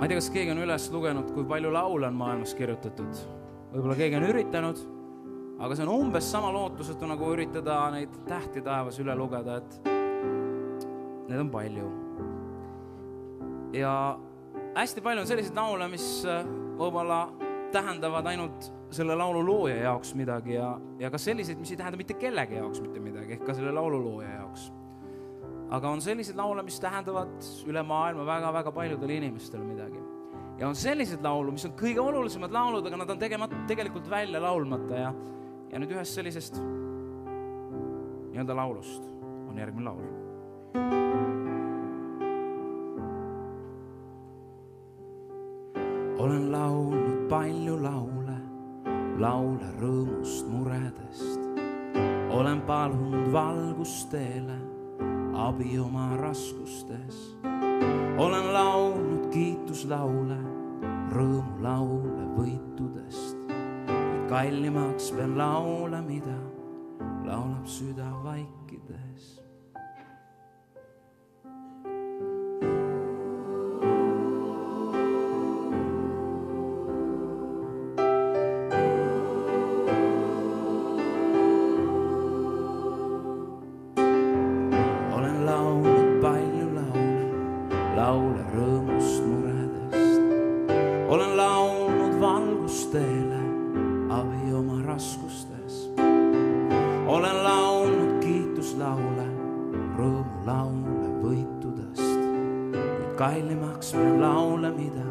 ei tea, kas keegi on üles lugenud, kui palju laule on maailmas kirjutatud. Võib-olla keegi on üritanud, aga see on umbes sama lootusetu, nagu üritada neid tähti taevas üle lugeda, et need on palju. Ja hästi palju on selliseid laule, mis võib-olla tähendavad ainult selle laulu looja jaoks midagi ja ka selliseid, mis ei tähenda mitte kellegi jaoks mitte midagi, ehk ka selle laulu looja jaoks. Aga on sellised laule, mis tähendavad üle maailma väga-väga paljudele inimestele midagi. Ja on sellised laulu, mis on kõige olulisemad laulud, aga nad on tegelikult välja laulmata ja nüüd ühest sellisest nii-öelda laulust on järgmine laul. Olen laulnud palju laule rõõmust muredest. Olen palunud valgust teele, abi oma raskustes. Olen laulnud kiituslaule, rõõmulaule võitudest. Kuid kallimaks pean laule, mida laulab süda vaikides. Laule rõõmust muredest. Olen laulnud valgust teele, abi oma raskustes. Olen laulnud kiituslaule, rõõmulaule võitudest. Kuid kallimaks pean laule, mida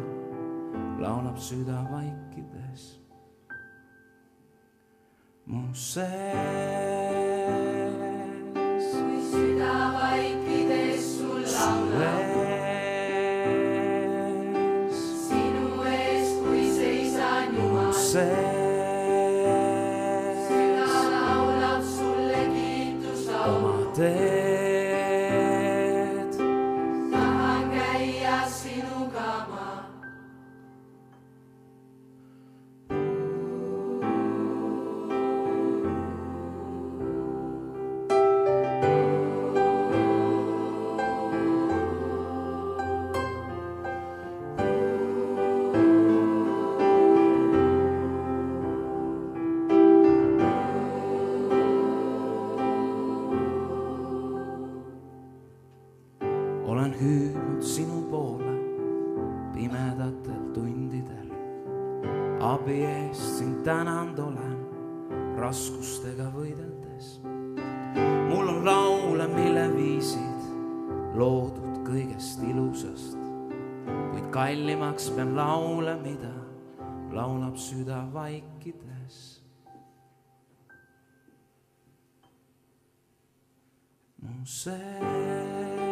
laulab süda vaikides. Mu sees, kui süda vaikides sul laulab. Süda laulab sulle kiituslaulu. Oma teed tahan käia sinuga ma. Olen hüüdnud sinu poole pimedatel tundidel. Abi eest sind tänanud olen raskustega võideldes. Mul on laule, mille viisid loodud kõigest ilusast. Kuid kallimaks pean laule, mida laulab süda vaikides. Mu sees